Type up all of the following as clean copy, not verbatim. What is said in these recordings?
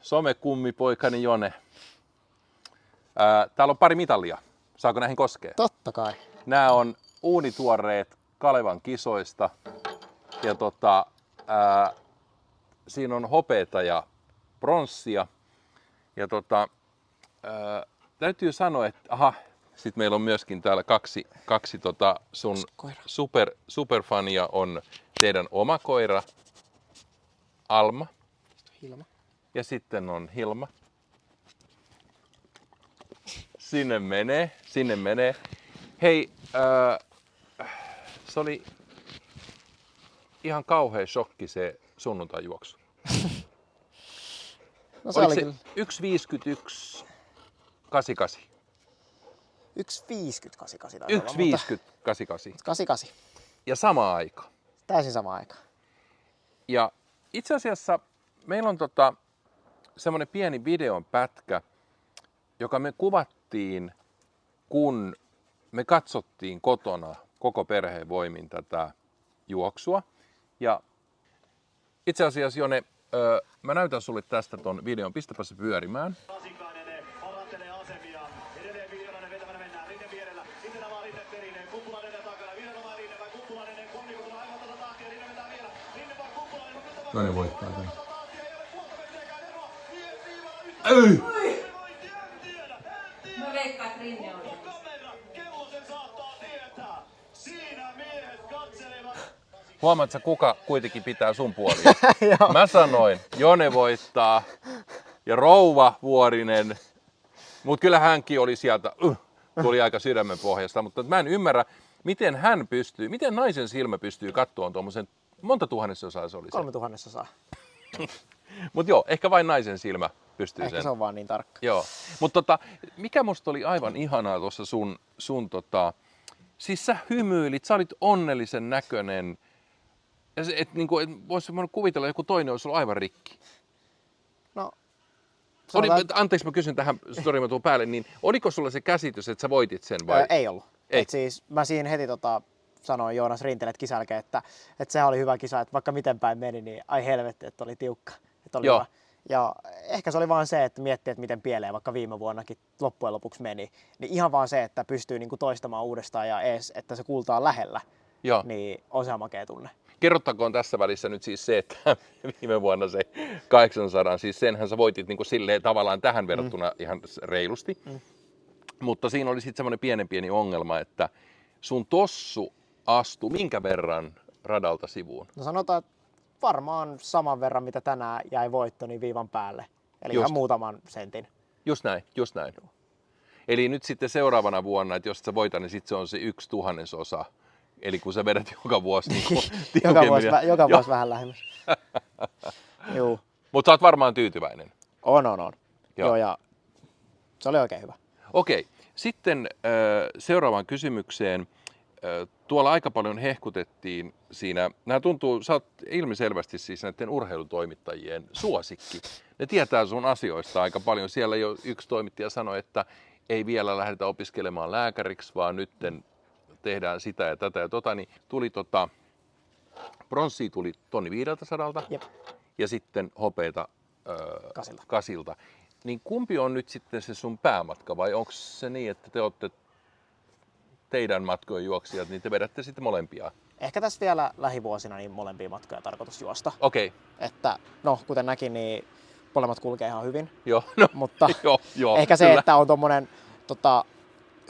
somekummipoikani Jone. Täällä on pari mitallia. Saako näihin koskea? Totta kai. Nämä on uunituoreet Kalevan kisoista. Ja siinä on hopeeta ja pronssia. Ja täytyy sanoa, että sit meillä on myöskin täällä kaksi sun superfania on teidän oma koira Alma. Hilma. Ja sitten on Hilma. Sinne menee. Hei, se oli ihan kauhea shokki se sunnuntai-juoksu. No se Oliko oli se kyllä 1.51, 88? 1.50 88 1.50, 88. 88. Ja sama aika. Täysin sama aika. Ja itse asiassa meillä on semmoinen pieni videon pätkä, joka me kuvattiin, kun me katsottiin kotona koko perheen voimin tätä juoksua. Ja itse asiassa Jone, mä näytän sulle tästä ton videon, pistäpä se pyörimään. Toinen voittaa tämän. Ei! Mä veikkaan, että Rinne oli. Huomaatko kuka kuitenkin pitää sun puolia? Mä sanoin, Jone voittaa ja rouva Vuorinen, mut kyllä hänkin oli sieltä, tuli aika sydämen pohjasta, mutta mä en ymmärrä, miten naisen silmä pystyy kattoon tuommoisen, monta tuhannesosaa se oli se? 3000. Mut joo, ehkä vain naisen silmä pystyy Ehkä sen. se on vaan niin tarkka. Joo, mutta mikä musta oli aivan ihanaa tuossa siis sä hymyilit, sä olit onnellisen näköinen. Ja se, voisi kuvitella, että joku toinen olisi ollut aivan rikki. No, Anteeksi, mä kysyn tähän storymatuun päälle, niin oliko sulla se käsitys, että sä voitit sen vai? Ei ollut. Ei. Et siis mä siinä heti sanoin Joonas Rintelle kisan jälkeen, että sehän oli hyvä kisa, että vaikka miten päin meni, niin ai helvetti, että oli tiukka. Että oli hyvä. Ja ehkä se oli vaan se, että miettii, että miten pieleen vaikka viime vuonnakin loppujen lopuksi meni. Niin ihan vaan se, että pystyy niinku toistamaan uudestaan ja ees, että se kulta on lähellä, niin on se makea tunne. Kerrottakoon tässä välissä nyt siis se, että viime vuonna se 800, siis senhän sä voitit niin kuin silleen tavallaan tähän verrattuna ihan reilusti. Mutta siinä oli sitten semmoinen pieni ongelma, että sun tossu astui minkä verran radalta sivuun? No sanotaan, että varmaan saman verran, mitä tänään jäi voitto, niin viivan päälle. Eli ihan muutaman sentin. Just näin. Eli nyt sitten seuraavana vuonna, että jos sä voitat, niin sitten se on se 1/1000. Eli kun sä vedät joka vuosi niin joka vuosi vähän lähemmäs. Juu. Mutta sä oot varmaan tyytyväinen. On. Joo, ja se oli oikein hyvä. Okei, sitten seuraavaan kysymykseen. Tuolla aika paljon hehkutettiin siinä. Nämä tuntuu, sä oot ilmiselvästi siis näiden urheilutoimittajien suosikki. Ne tietää sun asioista aika paljon. Siellä jo yksi toimittaja sanoi, että ei vielä lähdetä opiskelemaan lääkäriksi, vaan nytten tehdään sitä ja tätä ja niin tuli pronssia tuli 1500 Jep. ja sitten hopeita Kasilta. Niin kumpi on nyt sitten se sun päämatka vai onko se niin, että te olette teidän matkojen juoksijat, niin te vedätte sitten molempia? Ehkä tässä vielä lähivuosina niin molempia matkoja tarkoitus juosta. Okei. Että kuten näkin, niin molemmat kulkee ihan hyvin. Joo, mutta joo, ehkä se, kyllä. että on tommonen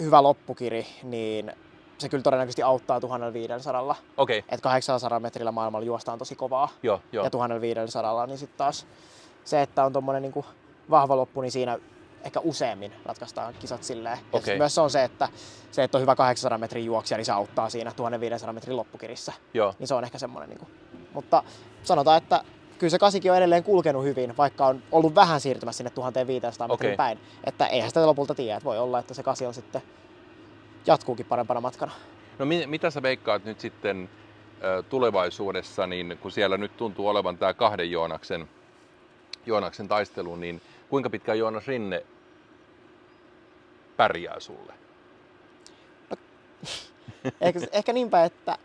hyvä loppukiri, niin se kyllä todennäköisesti auttaa 1500. Okei. Että 800 metrillä maailmalla juostaan tosi kovaa. Joo. Ja 1500, niin sitten taas se, että on tommonen niinku vahva loppu, niin siinä ehkä useammin ratkaistaan kisat silleen. Okay. Myös se on se, että on hyvä 800 metrin juoksija, niin se auttaa siinä 1500 metrin loppukirissä. Joo. Niin se on ehkä semmoinen. Mutta sanotaan, että kyllä se kasikin on edelleen kulkenut hyvin, vaikka on ollut vähän siirtymässä sinne 1500 metrin päin. Että eihän sitä lopulta tiedä, että voi olla, että se kasi on sitten jatkuukin parempana matkana. No mitä sä veikkaat nyt sitten tulevaisuudessa, niin kun siellä nyt tuntuu olevan tämä kahden Joonaksen taistelu, niin kuinka pitkään Joonas Rinne pärjää sulle? No, ehkä niinpä, että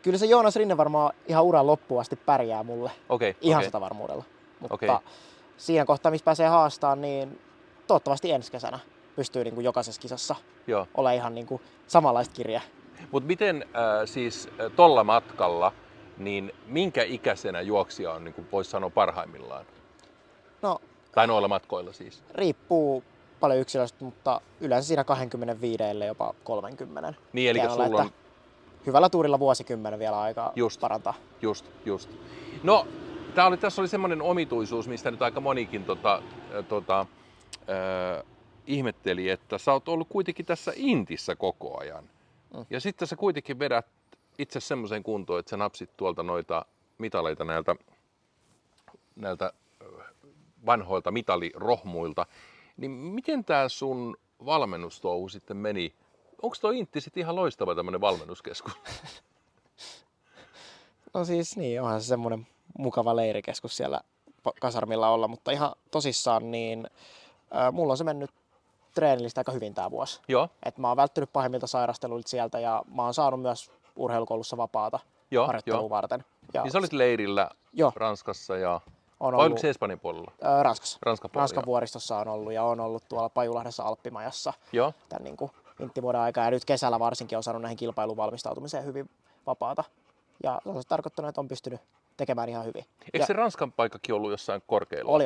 kyllä se Joonas Rinne varmaan ihan uran loppuun asti pärjää mulle. Okay. Ihan 100% varmuudella. Mutta siinä kohtaa, missä pääsee haastamaan, niin toivottavasti ensi kesänä pystyy niin kuin jokaisessa kisassa Joo. olemaan ihan niin kuin samanlaista kirjaa. Mutta miten siis tolla matkalla, niin minkä ikäisenä juoksija on, niin kuin voisi sanoa, parhaimmillaan? No, Tai noilla matkoilla siis. riippuu paljon yksilöistä, mutta yleensä siinä 25 jopa 30. Niin, eli Tienoilla, sulla on että hyvällä tuurilla vuosikymmenen vielä aikaa Just. parantaa. Just. No, tässä oli semmoinen omituisuus, mistä nyt aika monikin ihmetteli, että sä oot ollut kuitenkin tässä Intissä koko ajan. Ja sitten sä kuitenkin vedät itse semmoisen kuntoon, että sä napsit tuolta noita mitaleita näiltä vanhoilta mitalirohmuilta. Niin miten tää sun valmennustouhu sitten meni? Onko tuo Intti sitten ihan loistava tämmöinen valmennuskeskus? No siis niin, onhan se semmoinen mukava leirikeskus siellä kasarmilla olla, mutta ihan tosissaan niin mulla on se mennyt treenillistä aika hyvin tää vuosi. Joo. Et mä oon välttynyt pahimmilta sairasteluilta sieltä ja mä oon saanut myös urheilukoulussa vapaata harjoittelua varten. Ja niin sä olit leirillä Joo. Ranskassa ja on vai oliko se Espanjan puolella? Ranskassa. Ranskan puolella. Ranskan vuoristossa on ollut ja on ollut tuolla Pajulahdessa Alppimajassa Joo. tämän niin kuin inttivuoden aikaa ja nyt kesällä varsinkin on saanut näihin kilpailuun valmistautumiseen hyvin vapaata. Ja se on tarkoittanut, että on pystynyt tekemään ihan hyvin. Eikö se Ranskan paikkakin ollut jossain korkeilla? Oli,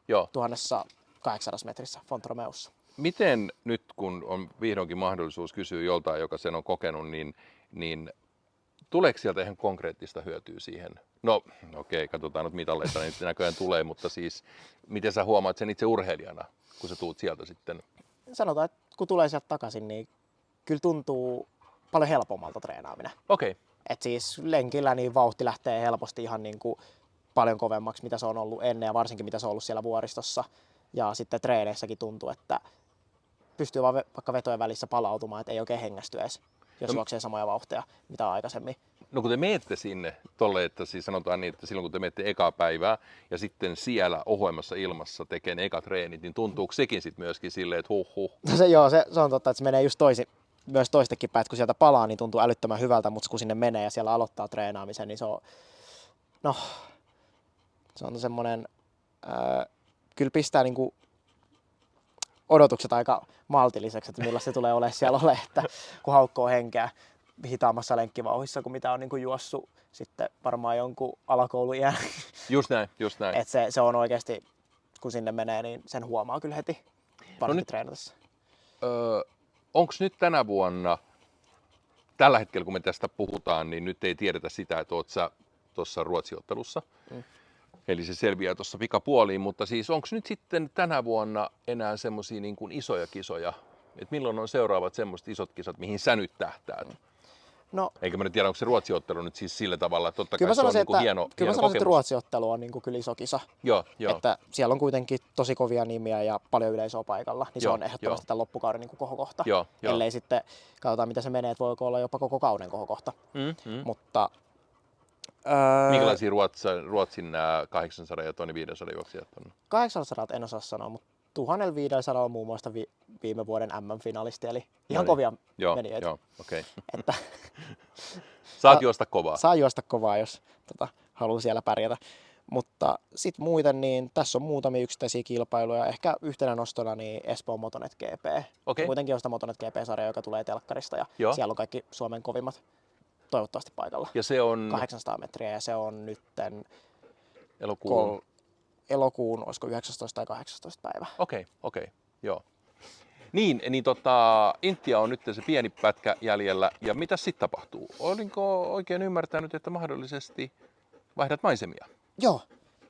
joo. 1800 metrissä Font-Romeussa. Miten nyt, kun on vihdoinkin mahdollisuus kysyä joltain, joka sen on kokenut, niin tuleeko sieltä ihan konkreettista hyötyä siihen? No okei, katsotaan nyt mitaleita, niin näköjään tulee, mutta siis miten sä huomaat sen itse urheilijana, kun sä tuut sieltä sitten? Sanotaan, että kun tulee sieltä takaisin, niin kyllä tuntuu paljon helpommalta treenaaminen. Okei. Et siis lenkillä niin vauhti lähtee helposti ihan niin kuin paljon kovemmaksi, mitä se on ollut ennen ja varsinkin mitä se on ollut siellä vuoristossa. Ja sitten treeneissäkin tuntuu, että pystyy vaan vaikka vetojen välissä palautumaan, että ei oikein hengästy edes, jos juoksee samoja vauhteja mitä aikaisemmin. No kun te menette sinne tolle, että siis sanotaan niin, että silloin kun te menette ekaa päivää ja sitten siellä ohuemmassa ilmassa tekee ne ekat treenit, niin tuntuuko sekin sitten myöskin silleen, että huh? No se on totta, että se menee just myös toistekin päin, että kun sieltä palaa, niin tuntuu älyttömän hyvältä, mutta kun sinne menee ja siellä aloittaa treenaamisen, niin se on semmoinen, kyllä pistää niinku odotukset aika maltilliseksi, että millaista se tulee olemaan siellä että kun haukkoo henkeä hitaammassa lenkkivauhissa kuin mitä on niinku juossut sitten varmaan jonkun alakouluiän. Just näin. Et se on oikeasti, kun sinne menee, niin sen huomaa kyllä heti varsinkin treenatessa. Onko nyt tänä vuonna, tällä hetkellä kun me tästä puhutaan, niin nyt ei tiedetä sitä, että oot sä tuossa Ruotsiottelussa. Eli se selviää tuossa pikapuoliin, mutta siis onko nyt sitten tänä vuonna enää semmoisia niin kuin isoja kisoja? Et milloin on seuraavat semmoiset isot kisat, mihin sä nyt tähtäät? No, eikä mä nyt tiedä, onko se Ruotsiottelu nyt siis sillä tavalla, että totta kai kai se on niin hieno Kyllä mä sanoisin, kokemus. että Ruotsiottelu on niin kuin kyllä iso kisa. Joo. Että siellä on kuitenkin tosi kovia nimiä ja paljon yleisöä paikalla, niin se on ehdottomasti tämän loppukauden niin kuin kohokohta. Joo. Ellei sitten, katsotaan mitä se menee, että voiko olla jopa koko kauden kohokohta. Mutta minkälaisia Ruotsin nämä 800 ja 1500 juoksijat on? 800 en osaa sanoa, mutta 1500 on muun muassa viime vuoden MM-finalisti, eli ihan kovia menijöitä. Joo, okei. Että saat juosta kovaa. Saa juosta kovaa, jos haluaa siellä pärjätä. Mutta sitten muuten, niin tässä on muutamia yksittäisiä kilpailuja. Ehkä yhtenä nostona niin Espoon Motonet GP. Okay. Kuitenkin on sitä Motonet GP-sarja, joka tulee telkkarista ja siellä on kaikki Suomen kovimmat toivottavasti paikalla. Ja se on 800 metriä ja se on nytten elokuun, olisiko 19 tai 18 päivä. Okei, joo. Niin, Intia on nyt se pieni pätkä jäljellä. Ja mitä sitten tapahtuu? Olinko oikein ymmärtänyt, että mahdollisesti vaihdat maisemia? Joo,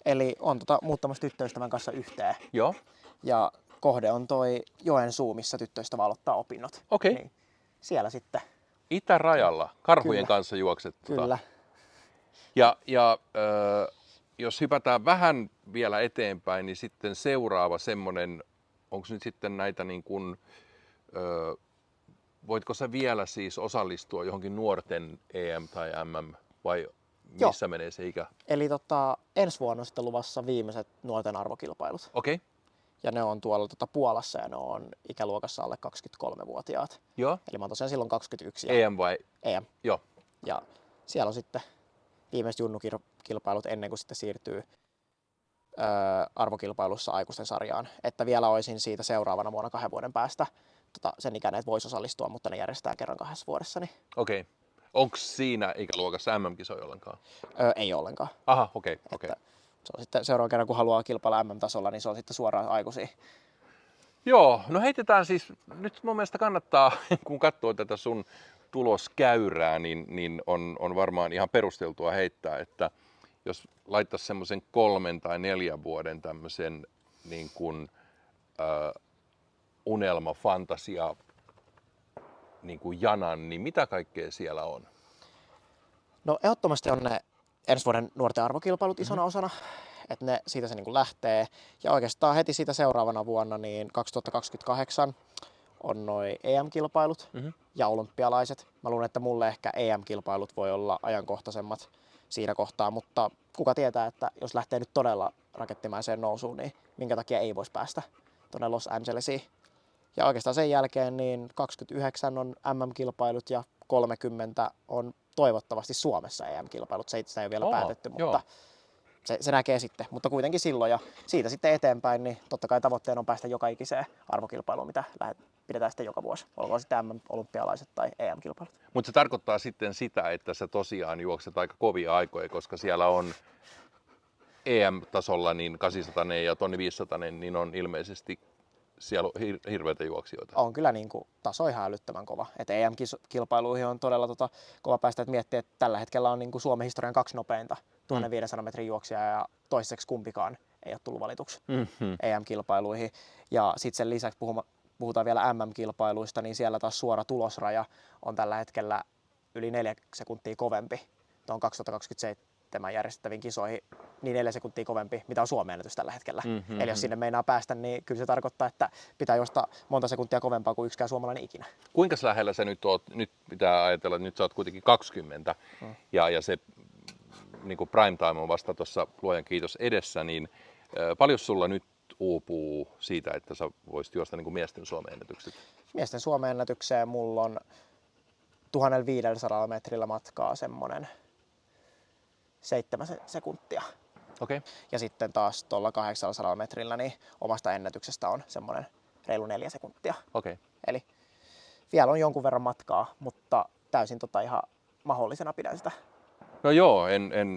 eli on muuttamassa tyttöystävän kanssa yhteen. Joo. Ja kohde on toi Joensuu, missä tyttöystävä aloittaa opinnot. Okei. Niin siellä sitten. Itärajalla, karhujen kanssa juokset. Kyllä. Ja jos hypätään vähän vielä eteenpäin, niin sitten seuraava semmoinen, onko nyt sitten näitä niin kuin, voitko sä vielä siis osallistua johonkin nuorten EM tai MM vai missä menee se ikä? Eli ensi vuonna on sitten luvassa viimeiset nuorten arvokilpailut. Okei. Ja ne on tuolla Puolassa ja ne on ikäluokassa alle 23-vuotiaat. Joo. Eli mä oon tosiaan silloin 21. EM vai? EM. Joo. Ja siellä on sitten viimeiset junnukilpailut ennen kuin sitten siirtyy arvokilpailussa aikuisten sarjaan, että vielä olisin siitä seuraavana vuonna 2 vuoden päästä sen ikäinen, että voisi osallistua, mutta ne järjestetään kerran 2 vuodessa. Niin, Okei. Onko siinä ikäluokassa MM-kisoja ollenkaan? ei ollenkaan. Aha, okei. Että se on sitten seuraavan kerran, kun haluaa kilpailla MM-tasolla, niin se on sitten suoraan aikuisiin. Joo, no heitetään siis, nyt mun mielestä kannattaa, kun katsoo tätä sun tuloskäyrää, niin on varmaan ihan perusteltua heittää, että jos laittaisi semmoisen 3 tai 4 vuoden tämmöisen niin kuin, unelma, fantasia, niin kuin janan, niin mitä kaikkea siellä on? No ehdottomasti on ne ensi vuoden nuorten arvokilpailut isona osana, että ne siitä se niin kuin lähtee. Ja oikeastaan heti siitä seuraavana vuonna, niin 2028 on noi EM-kilpailut ja olympialaiset. Mä luulen, että mulle ehkä EM-kilpailut voi olla ajankohtaisemmat siinä kohtaa, mutta kuka tietää, että jos lähtee nyt todella rakettimaiseen nousuun, niin minkä takia ei voisi päästä tuonne Los Angelesiin. Ja oikeastaan sen jälkeen niin 29 on MM-kilpailut ja 30 on toivottavasti Suomessa EM-kilpailut. Se ei ole vielä päätetty, mutta se näkee sitten. Mutta kuitenkin silloin ja siitä sitten eteenpäin, niin totta kai tavoitteena on päästä joka ikiseen arvokilpailuun, mitä pidetään sitten joka vuosi. Olkoon sitten MM-olympialaiset tai EM-kilpailut. Mutta se tarkoittaa sitten sitä, että sä tosiaan juokset aika kovia aikoja, koska siellä on EM-tasolla niin 800 ja 1500, niin on ilmeisesti siellä on hirveitä juoksijoita. On kyllä niin kuin, taso ihan älyttömän kova. Että EM-kilpailuihin on todella kova päästä, että miettii, että tällä hetkellä on niin kuin Suomen historian 2 nopeinta 1500 metrin juoksijaa ja toiseksi kumpikaan ei ole tullut valituksi EM-kilpailuihin. Ja sitten sen lisäksi puhutaan vielä MM-kilpailuista, niin siellä taas suora tulosraja on tällä hetkellä yli 4 sekuntia kovempi tuon 2027 järjestettäviin kisoihin, niin 4 sekuntia kovempi, mitä on Suomen ennätys tällä hetkellä. Eli jos sinne meinaa päästä, niin kyllä se tarkoittaa, että pitää juosta monta sekuntia kovempaa kuin yksikään suomalainen ikinä. Kuinka lähellä sä nyt oot? Nyt pitää ajatella, että nyt sä oot kuitenkin 20 ja se niin kuin prime time on vasta tuossa luojan kiitos edessä, niin paljon sulla nyt uupuu siitä, että sä voisit juosta niin kuin miesten Suomen ennätykset? Miesten Suomen ennätykseen mulla on 1500 metrillä matkaa semmonen 7 sekuntia. Okay. Ja sitten taas tuolla 800 metrillä niin omasta ennätyksestä on semmoinen reilu 4 sekuntia. Okay. Eli vielä on jonkun verran matkaa, mutta täysin ihan mahdollisena pidän sitä. No joo,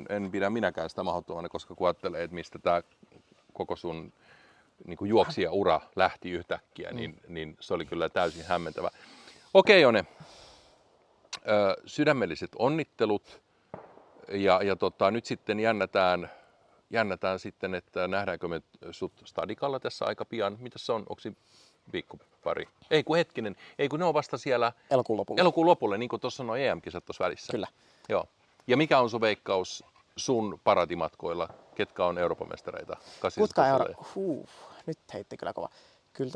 en pidä minäkään sitä mahdottomana, koska kun ajattelee, että mistä tämä koko sun niin kuin juoksijaura lähti yhtäkkiä, niin se oli kyllä täysin hämmentävä. Okei, Jone, sydämelliset onnittelut ja nyt sitten jännätään sitten, että nähdäänkö me sut Stadikalla tässä aika pian. Mitäs se on? Onko se viikko pari? Ei kun ne on vasta siellä elokuun lopulle, niin kuin tuossa on EM-kisat tuossa välissä. Kyllä. Joo. Ja mikä on sun veikkaus sun paratimatkoilla? Ketkä on Euroopan mestareita? Nyt heitti kyllä kova. Kyllä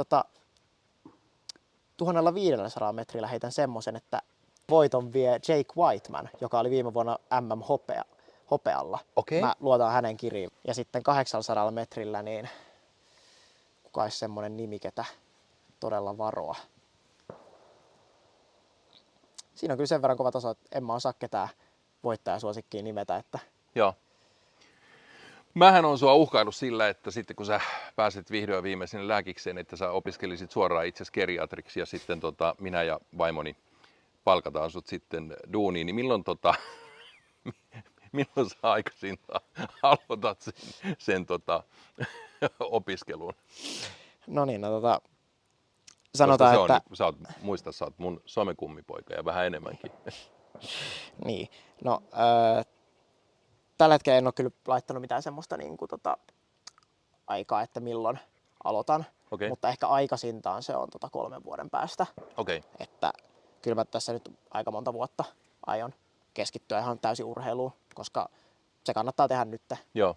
1500 metrillä heitän semmoisen, että voiton vie Jake Whiteman, joka oli viime vuonna MM-hopealla. Okay. Mä luotan hänen kiriin. Ja sitten 800 metrillä, niin kuka olisi semmoinen nimi, ketä todella varoa. Siinä on kyllä sen verran kova taso, että en mä osaa ketään voittajasuosikkiin nimetä. Että... Joo. Mähän on sua uhkaillut sillä, että sitten kun sä pääset vihdoin viimein sinne lääkikseen, että sä opiskelisit suoraan itse geriatriksi ja sitten minä ja vaimoni palkataan sut sitten duuniin, niin milloin sä aikaisinta aloitat sen opiskelun? No niin, sanotaan, että... Sä oot mun somekummipoika ja vähän enemmänkin. Niin, no tällä hetkellä en ole kyllä laittanut mitään semmoista aikaa, että milloin aloitan, mutta ehkä aikaisintaan se on 3 vuoden päästä. Okay. Että kyllä mä tässä nyt aika monta vuotta aion keskittyä ihan täysin urheiluun, koska se kannattaa tehdä nyt,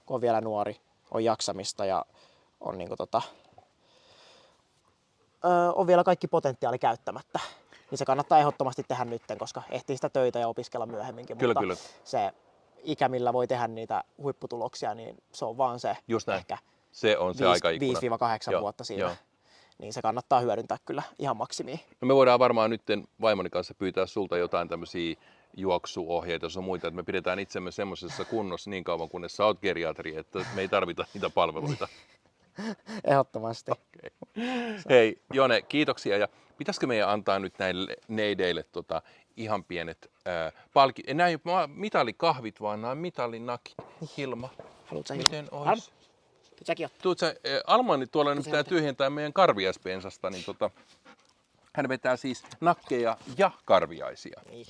kun on vielä nuori, on jaksamista ja on, on vielä kaikki potentiaali käyttämättä. Niin se kannattaa ehdottomasti tehdä nyt, koska ehtii sitä töitä ja opiskella myöhemminkin. Kyllä. Se ikä, millä voi tehdä niitä huipputuloksia, niin se on vaan se ehkä se on se aikaikkuna. 5-8 vuotta siinä. Joo. Niin se kannattaa hyödyntää kyllä ihan maksimiin. No me voidaan varmaan nyt vaimoni kanssa pyytää sulta jotain tämmöisiä juoksuohjeita ja muita, että me pidetään itsemme semmoisessa kunnossa niin kauan, kunnes sä oot geriatri, että me ei tarvita niitä palveluita. Ehdottomasti. Okay. Hei Jone, kiitoksia. Ja pitäisikö meidän antaa nyt näille neideille ihan pienet nämä ei ole mitalikahvit, vaan nämä mitalinakit. Hilma, Haluatko miten Hilma? ois? Säkin ottaa. Tuut sä, Alma nyt tuolla nyt pitää ottaa. tyhjentää meidän karviaispensasta, niin hän vetää siis nakkeja ja karviaisia. Niin.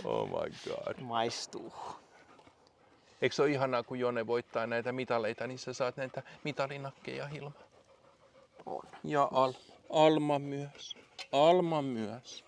Oh my god. Maistuu. Eikö se ole ihanaa, kun Jone voittaa näitä mitaleita, niin sä saat näitä mitalinakkeja, Hilma? On. Ja Alma myös. Alma myös.